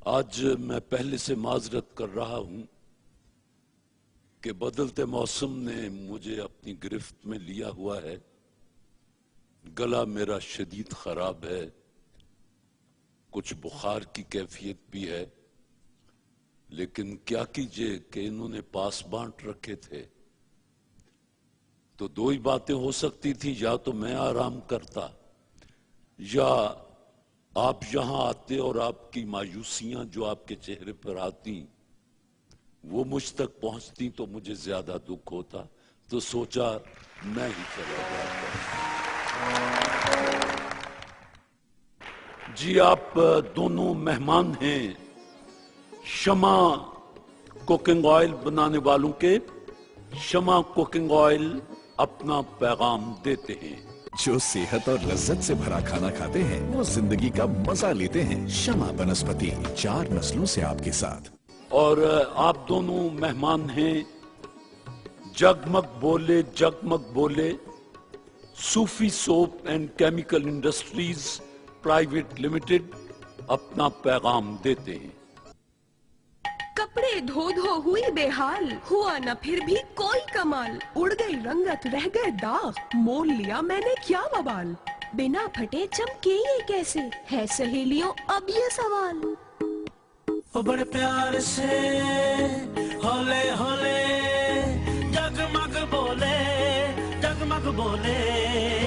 आज मैं पहले से माजरत कर रहा हूं कि बदलते मौसम ने मुझे अपनी गिरफ्त में लिया हुआ है। गला मेरा शदीद खराब है, कुछ बुखार की कैफियत भी है, लेकिन क्या कीजिए कि इन्होंने पास बांट रखे थे। तो दो ही बातें हो सकती थी, या तो मैं आराम करता या आप यहां आते और आपकी मायूसियां जो आपके चेहरे पर आती वो मुझ तक पहुंचती तो मुझे ज्यादा दुख होता। तो सोचा मैं ही चला जाता। जी, आप दोनों मेहमान हैं शमा कुकिंग ऑयल बनाने वालों के। शमा कुकिंग ऑयल अपना पैगाम देते हैं। जो सेहत और लज्जत से भरा खाना खाते हैं वो जिंदगी का मजा लेते हैं। शमा वनस्पति 4 नस्लों से आपके साथ। और आप दोनों मेहमान हैं जगमग बोले Sufi soap and chemical industries private limited अपना पैगाम देते हैं। कपड़े धो धो हुई बेहाल, हुआ न फिर भी कोई कमाल। उड़ गई रंगत रह गए दाग, मोल लिया मैंने क्या बवाल। बिना फटे चमके ये कैसे, है सहेलियों अब ये सवाल। ओ बड़े प्यार से होले होले जगमग बोले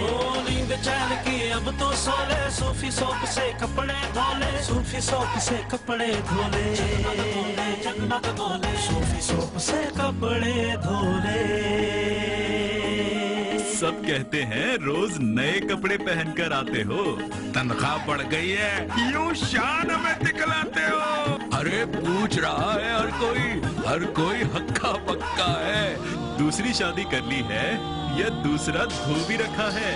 ओ नींद चैन की अब तो सोले। सूफी सोप से कपड़े धोले, सूफी सोप से कपड़े धोले, जगमग बोले सूफी सोप से कपड़े धोले। सब कहते हैं रोज नए कपड़े पहनकर आते हो, तनख्वाह बढ़ गई है यूं शान में दिखलाते हो। अरे पूछ रहा है हर कोई हक्का पक्का है। दूसरी शादी कर ली है या दूसरा धो भी रखा है।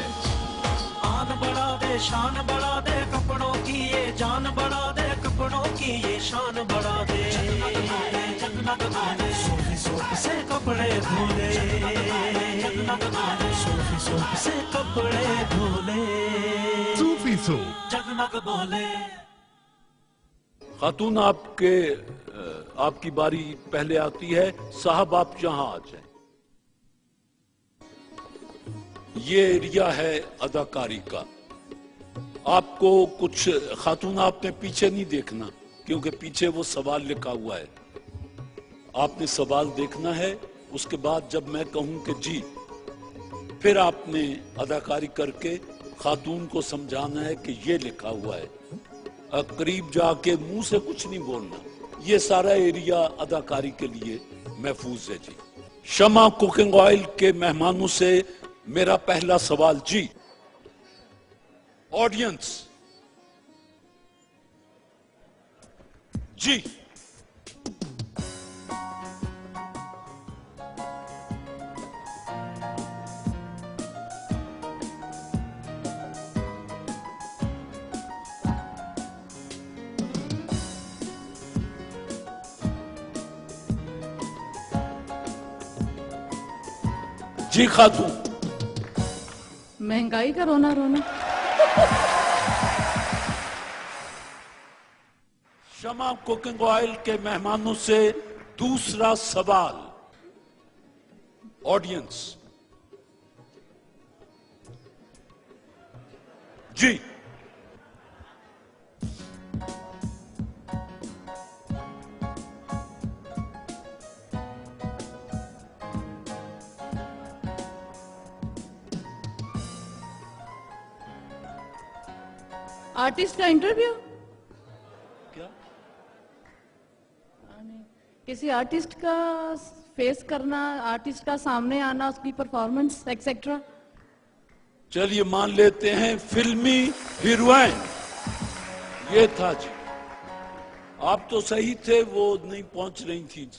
आन बढ़ा दे शान बढ़ा दे कपड़ों की ये जान बढ़ा दे, कपड़ों की ये शान बढ़ा दे। जगमग बोले सूफी सोप से कपड़े धोले, सूफी सोप से कपड़े धोले, सूफी सोप जगमग बोले। खातून आपकी बारी पहले आती है। साहब आप यहां आ जाएं। ये एरिया है अदाकारी का। आपको कुछ खातून आपने पीछे नहीं देखना, क्योंकि पीछे वो सवाल लिखा हुआ है। आपने सवाल देखना है, उसके बाद जब मैं कहूं कि जी, फिर आपने अदाकारी करके खातून को समझाना है कि ये लिखा हुआ है। करीब जाके मुंह से कुछ नहीं बोलना। ये सारा एरिया अदाकारी के लिए महफूज है जी। शमा कुकिंग ऑयल के मेहमानों से मेरा पहला सवाल जी। ऑडियंस जी, जी खातून। महंगाई का रोना रोना। शमा कुकिंग ऑयल के मेहमानों से दूसरा सवाल। ऑडियंस जी। आर्टिस्ट का इंटरव्यू? क्या? किसी आर्टिस्ट का फेस करना, आर्टिस्ट का सामने आना, उसकी परफॉर्मेंस एक्सेट्रा। चलिए मान लेते हैं फिल्मी हीरोइन। ये था जी। आप तो सही थे, वो नहीं पहुंच रही थी।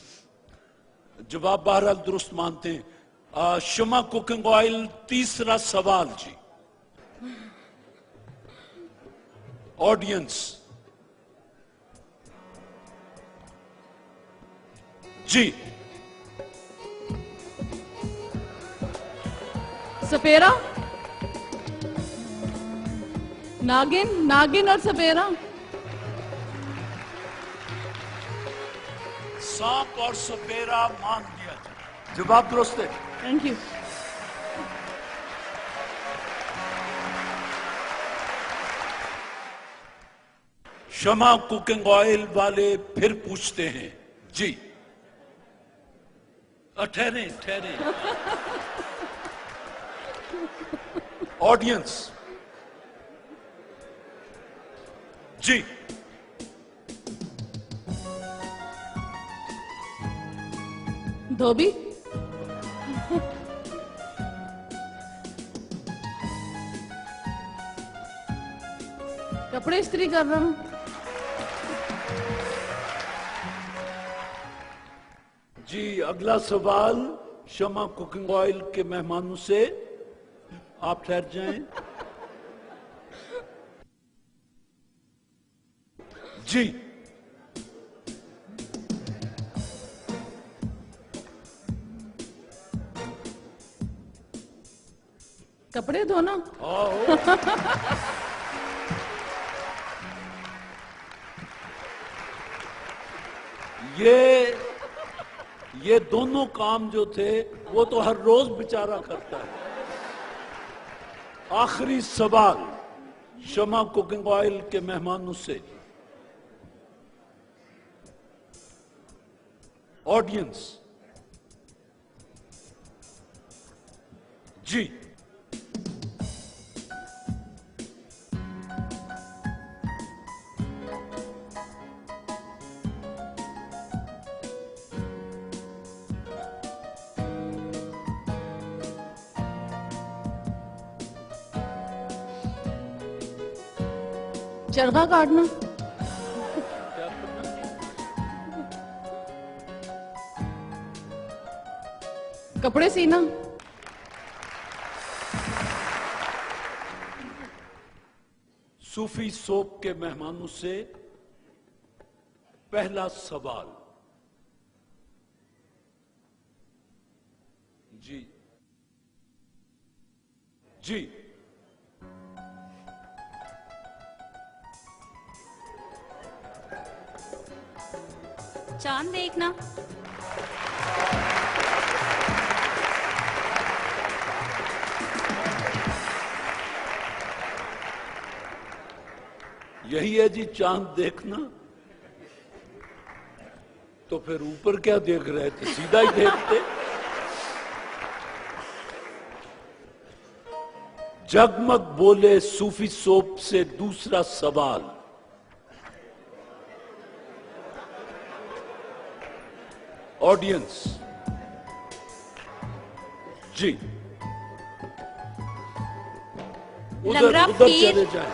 जवाब बहरहाल दुरुस्त मानते हैं। शमा कुकिंग ऑयल तीसरा सवाल जी। ऑडियंस जी। सपेरा, नागिन और सपेरा। सांप और सपेरा मान लिया जाए। जवाब दुरुस्त है। Thank you. Shama cooking oil वाले फिर पूछते हैं जी। ठहरे ठहरे। ऑडियंस जी। धोबी। कपड़े इस्त्री कर रहा हूँ। जी अगला सवाल शमा कुकिंग ऑयल के मेहमानों से। आप ठहर जाएं। जी कपड़े धोना। आओ। ये दोनों काम जो थे वो तो हर रोज बेचारा करता है। आखिरी सवाल शमा कुकिंग ऑयल के मेहमानों से। ऑडियंस जी। चरखा काटना। कपड़े सीना। सूफी सोप के मेहमानों से पहला सवाल। जी जी। चांद देखना। यही है जी चांद देखना। तो फिर ऊपर क्या देख रहे थे, सीधा ही देखते। जगमग बोले सूफी सोप से दूसरा सवाल। ऑडियंस जी। उधर लंगड़ा उधर पीर। चले जाए।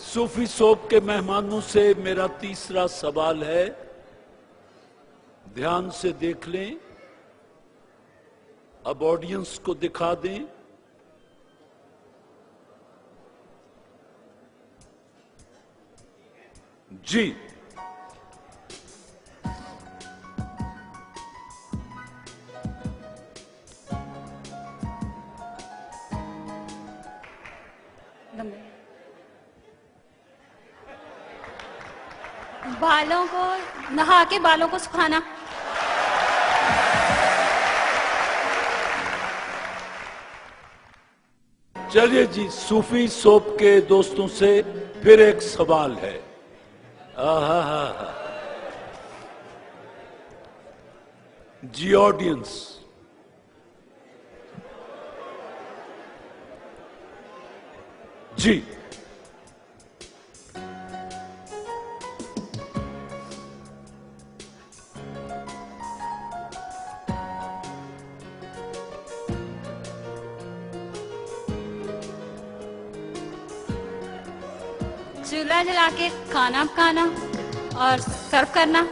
सूफी सोप के मेहमानों से मेरा तीसरा सवाल है। ध्यान से देख लें। अब ऑडियंस को दिखा दें। जी बालों को नहा के बालों को सुखाना। चलिए जी, सूफी सोप के दोस्तों से फिर एक सवाल है। आहा जी। ऑडियंस जी। चूल्हा जला के खाना पकाना और सर्व करना।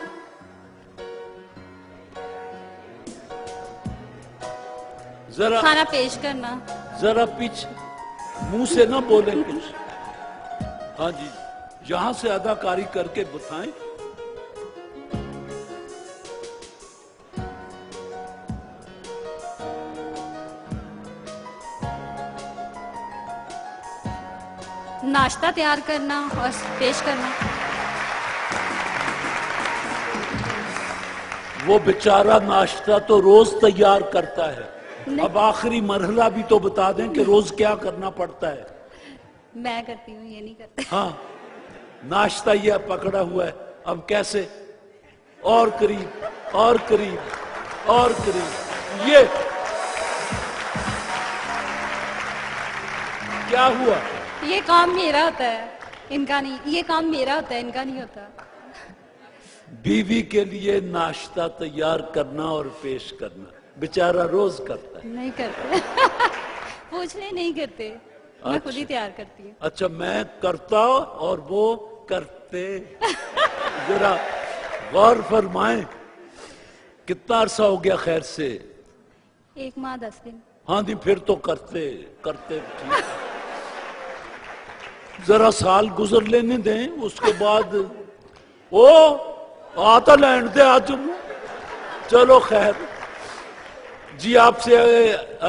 जरा खाना पेश करना। जरा पीछे, मुंह से ना बोले कुछ। हाँ जी, यहां से अदाकारी करके बताएं। नाश्ता तैयार करना और पेश करना। वो बेचारा नाश्ता तो रोज तैयार करता है। नहीं। अब आखिरी मरहला भी तो बता दें कि रोज क्या करना पड़ता है। मैं करती हूँ, ये नहीं करते। हाँ, नाश्ता ये पकड़ा हुआ है। अब कैसे? और करीब और करीब और करीब। ये क्या हुआ? ये काम मेरा होता है, इनका नहीं। ये काम मेरा होता है, इनका नहीं होता। बीवी के लिए नाश्ता तैयार करना और पेश करना बेचारा रोज करता है। नहीं करते। पूछने नहीं करते, मैं खुद ही तैयार करती हूँ। अच्छा, मैं करता और वो करते। जरा गौर फरमाएं, कितना अरसा हो गया खैर से? 1 माह 10 दिन। हाँ नहीं, फिर तो करते करते ठीक। जरा साल गुजर लेने दें, उसके बाद ओ आता लैंड दे आज। चलो खैर जी, आपसे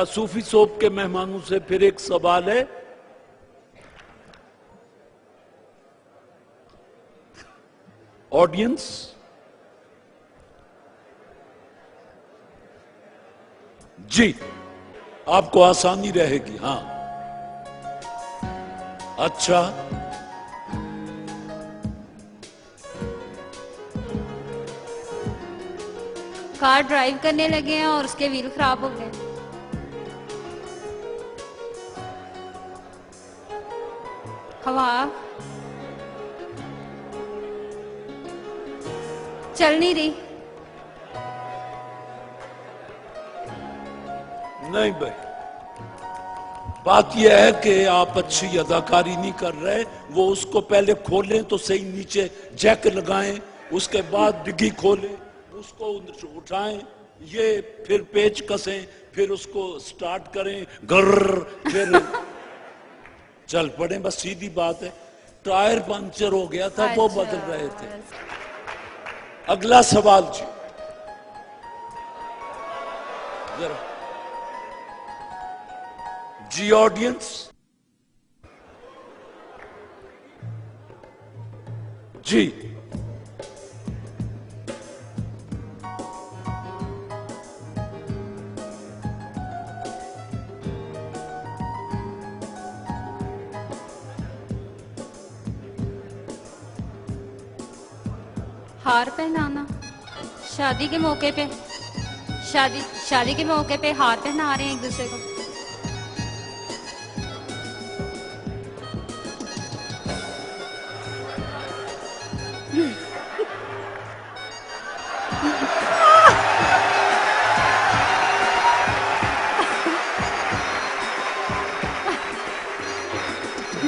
सूफी सोप के मेहमानों से फिर एक सवाल है। ऑडियंस, जी आपको आसानी रहेगी। हाँ, अच्छा, कार ड्राइव करने लगे हैं और उसके व्हील खराब हो गए। हवा चल नहीं रही। नहीं भाई, बात यह है कि आप अच्छी अदाकारी नहीं कर रहे। वो उसको पहले खोलें तो सही, नीचे जैक लगाएं, उसके बाद डिग्गी खोलें, उसको उठाएं, ये फिर पेच कसें, फिर उसको स्टार्ट करें, गर्र, फिर चल पड़े। बस सीधी बात है। टायर पंक्चर हो गया था, वो बदल रहे थे। अगला सवाल जी, जरा जी ऑडियंस, जी हार पहनाना शादी के मौके पे, शादी के मौके पे हार पहना रहे हैं एक दूसरे को।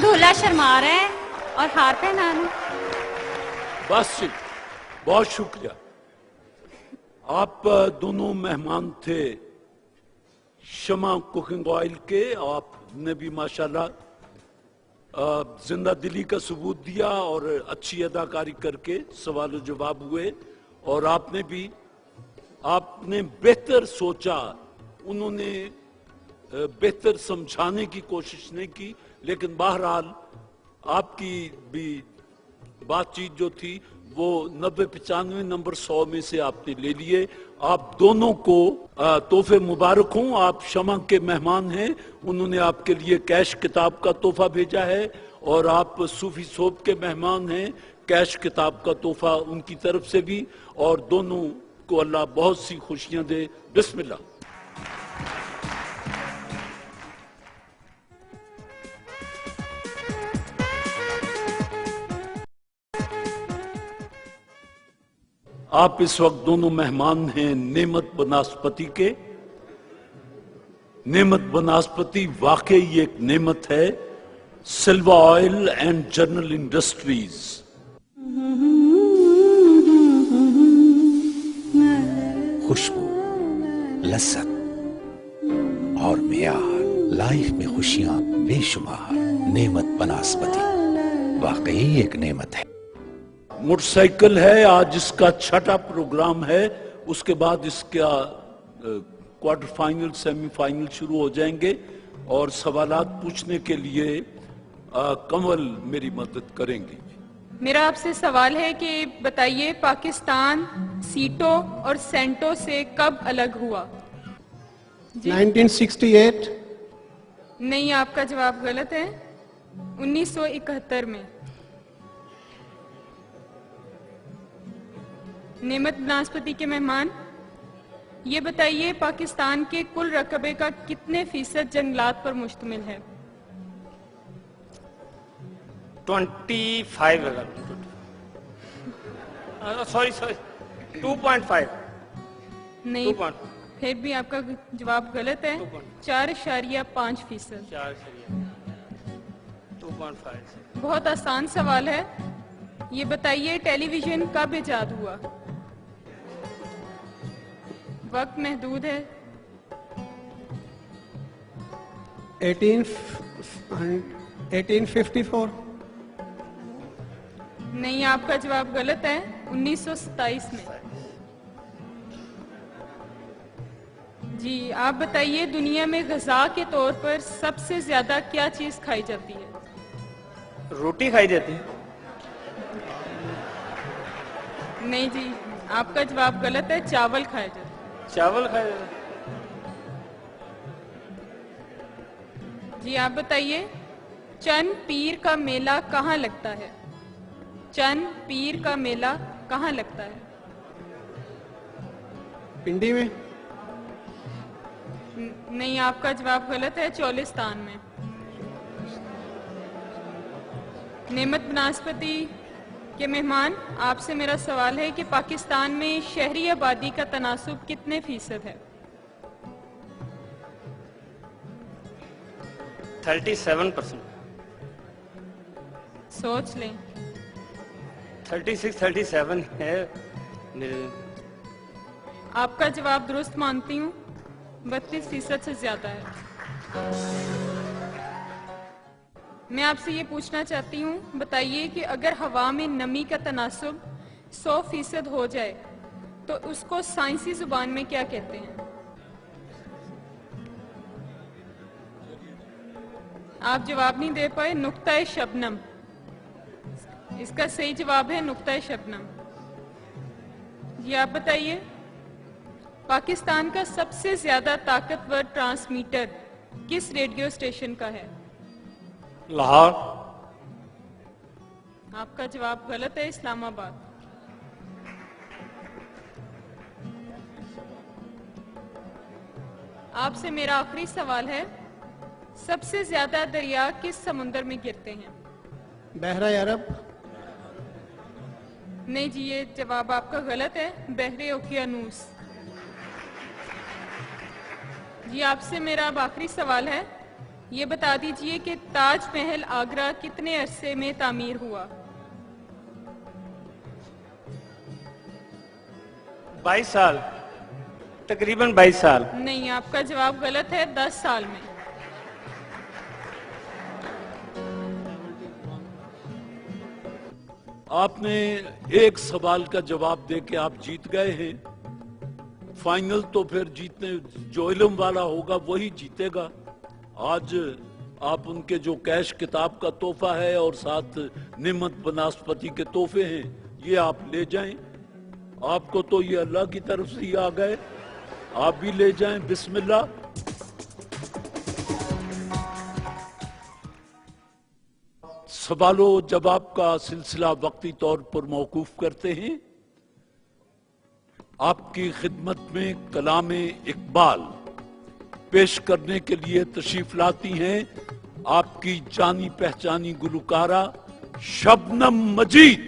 दूल्हा शर्मा रहा है और हार पहनाना। बस जी, बहुत शुक्रिया। आप दोनों मेहमान थे शमा कुकिंग ऑयल के। आपने भी माशाल्लाह जिंदा दिली का सबूत दिया और अच्छी अदाकारी करके सवाल जवाब हुए। और आपने बेहतर सोचा, उन्होंने बेहतर समझाने की कोशिश नहीं की, लेकिन बहरहाल आपकी भी बातचीत जो थी वो 90-95 नंबर 100 में से आपने ले लिए। आप दोनों को तोहफे मुबारक हों। आप शमा के मेहमान हैं, उन्होंने आपके लिए कैश किताब का तोहफा भेजा है। और आप सूफी सोप के मेहमान हैं, कैश किताब का तोहफा उनकी तरफ से भी। और दोनों को अल्लाह बहुत सी खुशियां दे। बिस्मिल्लाह। आप इस वक्त दोनों मेहमान हैं नेमत बनास्पति के। नेमत बनास्पति वाकई एक नेमत है। सिल्वा ऑयल एंड जनरल इंडस्ट्रीज। खुशबू, लज्जत और मेयार, लाइफ में खुशियां बेशुमार। नेमत बनास्पति वाकई एक नेमत है। मोटरसाइकिल है, आज इसका 6वां प्रोग्राम है। उसके बाद इसका क्वार्टर फाइनल, सेमीफाइनल शुरू हो जाएंगे। और सवालात पूछने के लिए कमल मेरी मदद करेंगी। मेरा आपसे सवाल है कि बताइए पाकिस्तान सीटो और सेंटो से कब अलग हुआ? 1968। नहीं, आपका जवाब गलत है। 1971 में। नेमत बनास्पति के मेहमान, ये बताइए पाकिस्तान के कुल रकबे का कितने फीसद जंगलात पर मुश्तमिल है? 25। सॉरी 2.5। नहीं, फिर भी आपका जवाब गलत है। 4.5%। 2.5। बहुत आसान सवाल है। ये बताइए टेलीविजन कब इजाद हुआ? वक्त महदूद है। 1854। नहीं, आपका जवाब गलत है। 1927 में। जी, आप बताइए दुनिया में ग़िज़ा के तौर पर सबसे ज्यादा क्या चीज खाई जाती है? रोटी खाई जाती है। नहीं जी, आपका जवाब गलत है। चावल खाए जाते हैं। चावल खाए जाते हैं। जी, आप बताइए चंद पीर का मेला कहाँ लगता है? चंद पीर का मेला कहाँ लगता है? पिंडी में। नहीं, आपका जवाब गलत है। चोलिस्तान में। नेमत बनास्पति के मेहमान, आपसे मेरा सवाल है कि पाकिस्तान में शहरी आबादी का तनासुब कितने फीसद है? 37%। सोच लें। 36-37 है। आपका जवाब दुरुस्त मानती हूँ। 32% से ज्यादा है। मैं आपसे ये पूछना चाहती हूँ, बताइए कि अगर हवा में नमी का तनासुब 100% हो जाए तो उसको साइंसी जुबान में क्या कहते हैं? आप जवाब नहीं दे पाए। नुक्ता शबनम। इसका सही जवाब है नुक्ता शबनम। जी, आप बताइए पाकिस्तान का सबसे ज्यादा ताकतवर ट्रांसमीटर किस रेडियो स्टेशन का है? लाहौर। आपका जवाब गलत है। इस्लामाबाद। आपसे मेरा आखिरी सवाल है, सबसे ज्यादा दरिया किस समुद्र में गिरते हैं? बहरा अरब। नहीं जी, ये जवाब आपका गलत है। बहरे ओकियानूस। जी, आपसे मेरा अब आखिरी सवाल है, ये बता दीजिए कि ताजमहल आगरा कितने अरसे में तामीर हुआ? 22 साल। तकरीबन 22 साल। नहीं, आपका जवाब गलत है। 10 साल में। आपने एक सवाल का जवाब दे के आप जीत गए हैं। फाइनल तो फिर जीतने जो इल्म वाला होगा वही जीतेगा। आज आप उनके जो कैश किताब का तोहफा है और साथ नेमत बनास्पति के तोहफे हैं, ये आप ले जाएं। आपको तो ये अल्लाह की तरफ से ही आ गए, आप भी ले जाएं। बिस्मिल्लाह। सवालों जवाब का सिलसिला वक्ती तौर पर मौकूफ करते हैं। आपकी खिदमत में कलामे इकबाल पेश करने के लिए तशरीफ लाती हैं आपकी जानी पहचानी गुलकारा शबनम मजीद।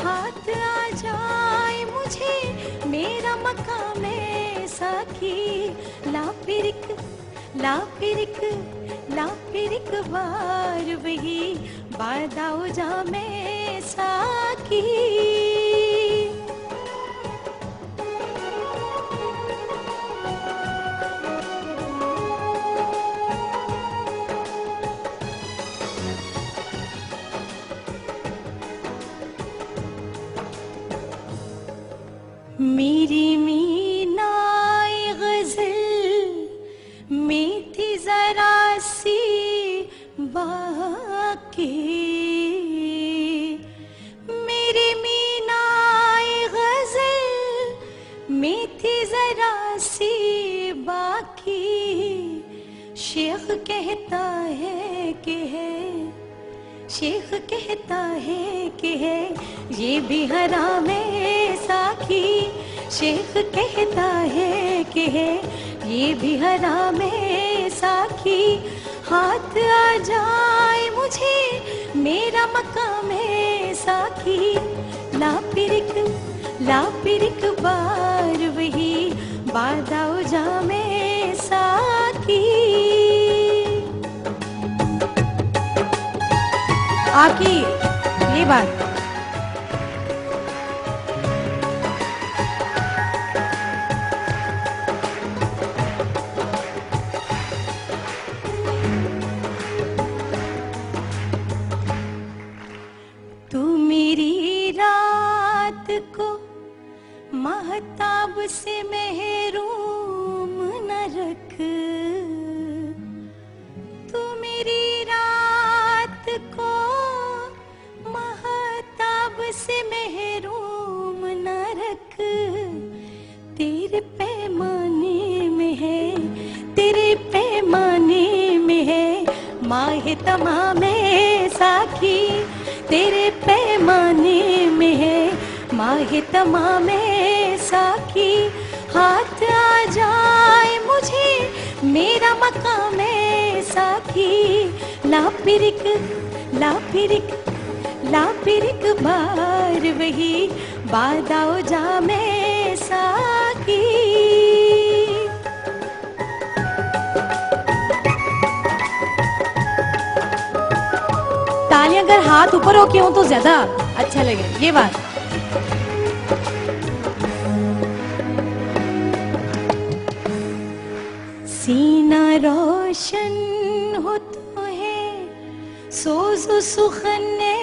हाथ आ जाए मुझे मेरा मकाम साकी, ला फिरिक ला फिरिक ला फिरिक बार वही बादाओ जा में साकी। मेरी मीनाए गज़ल में थी जरा सी बाकी, मेरी मीनाए गज़ल में थी जरा सी बाकी। शेख कहता है कि है, शेख कहता है कि है ये भी हराम है साकी। शेख कहता है कि है ये भी हराम है साकी। हाथ आ जाए मुझे मेरा मकाम है साकी, ला फिरिक बार वही बादाओ जा में साकी। आपकी ये बात तू मेरी रात को महताब से महरूम न रख, तू मेरी रात को महताब से महरूम न रख। तेरे पैमाने में है, तेरे पैमाने में है माह तमामे साकी। तेरे पैमाने में है माह तमामे साकी। हाथ आ जाए मुझे मेरा मकाम है साकी, ला फिरिक ला फिरिक ला फिरिक बार वही बादाओ जा में साकी। तालियां अगर हाथ ऊपर हो के हो तो ज्यादा अच्छा लगे ये बात। सीना रोशन हो तो है सोज़ो सुखने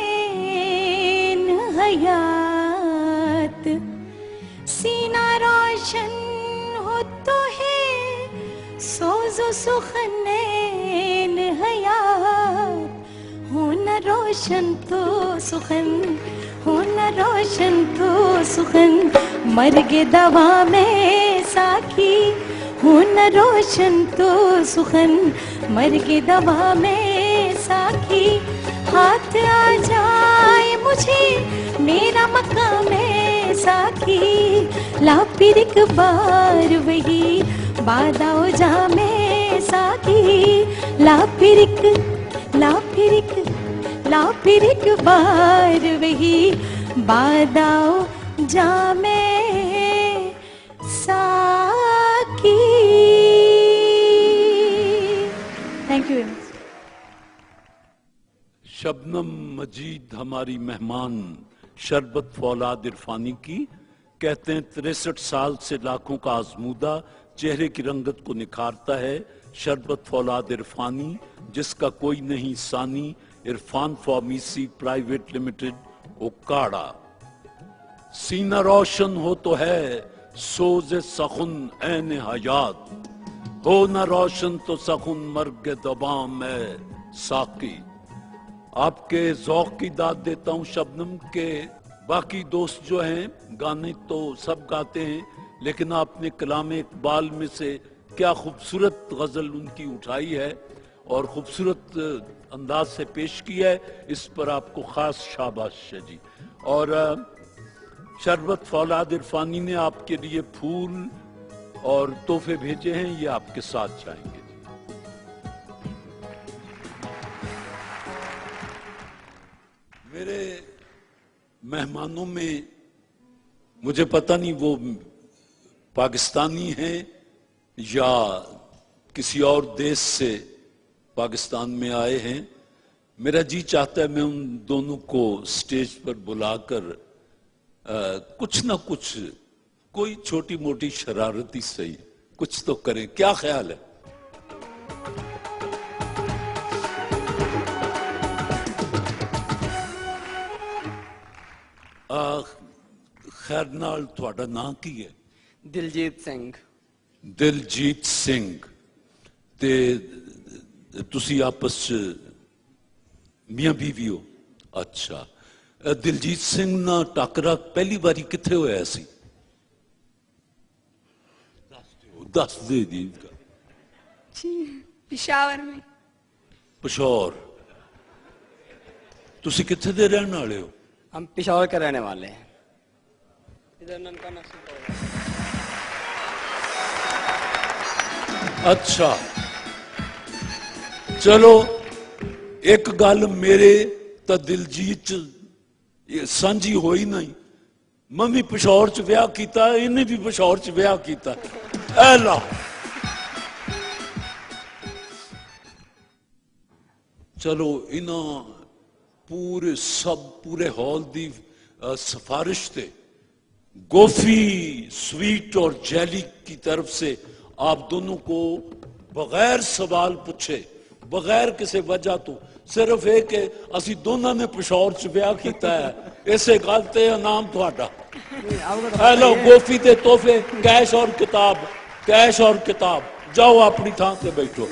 हयात, सीना रोशन हो तो है सोज़ो सुखने हयात। हो न रोशन तो सुखन, हो न रोशन तो सुखन मर्ग दवा में साकी। हो न रोशन तो सुखन मर्ग दवा में साकी। हाथ आ जाए मुझे मेरा मकाम है साकी, ला फिरिक बार वही बादाओ जा में साकी। ला फिरिक ला फिरिक ला फिरिक बार वही बादाओ जा में साकी। Thank you very much. Shabnam Majeed हमारी मेहमान शरबत फौलाद इरफानी की, कहते हैं 63 साल से लाखों का आजमूदा चेहरे की रंगत को निखारता है शरबत फौलाद इरफानी, जिसका कोई नहीं सानी। Irfan pharmacy private limited Okara. सीना रोशन हो तो है सोज़े सखुन ऐन हयात, हो न रोशन तो सखुन मर्ग दबाम में साकी। आपके ज़ौक़ की दाद देता हूं शबनम के। बाकी दोस्त जो हैं गाने तो सब गाते हैं, लेकिन आपने कलाम इकबाल में से क्या खूबसूरत गजल उनकी उठाई है और खूबसूरत अंदाज से पेश की है, इस पर आपको खास शाबाश है जी। और शरबत फौलाद इरफानी ने आपके लिए फूल और तोहफे भेजे हैं, ये आपके साथ जाएंगे। मेरे मेहमानों में मुझे पता नहीं वो पाकिस्तानी हैं या किसी और देश से पाकिस्तान में आए हैं। मेरा जी चाहता है मैं उन दोनों को स्टेज पर बुलाकर कुछ ना कुछ कोई छोटी मोटी शरारती सही कुछ तो करें, क्या ख्याल है? खैर नाल ਤੁਹਾਡਾ ਨਾਂ ਕੀ ਹੈ? ਦਿਲਜੀਤ ਸਿੰਘ। ਦਿਲਜੀਤ ਸਿੰਘ ਤੇ ਤੁਸੀਂ ਆਪਸ ਚ ਮੀਆਂ ਬੀਵੀ ਹੋ? ਅੱਛਾ, ਦਿਲਜੀਤ ਸਿੰਘ ਨਾਲ ਟੱਕਰਾ ਪਹਿਲੀ ਵਾਰੀ ਕਿੱਥੇ ਹੋਇਆ ਸੀ? ਦੱਸ ਦੇ ਜੀ। पिशावर में। ਪਿਸ਼ੌਰ। ਤੁਸੀਂ ਕਿੱਥੇ ਦੇ ਰਹਿਣ ਵਾਲੇ ਹੋ? हम पिशावर के रहने वाले हैं। इधर ननकाना से। अच्छा चलो, एक गल मेरे तो दिलजीत च सांझी होई नहीं। मैं भी पिशौर च विआह कीता, इन्हें भी पिशौर च विआह कीता। ऐ ला चलो, इन्हां पूरे हॉल दी सिफारिश थे गोफी स्वीट और जेली की तरफ से आप दोनों को बगैर सवाल पूछे, बगैर किसी वजह तो, सिर्फ एक है असी दोनों ने पिशौर च ब्याह किया है, इसे गल ते इनाम तुहाडा। हेलो, गोफी ते तोहफे, कैश और किताब, कैश और किताब। जाओ अपनी थां ते बैठो।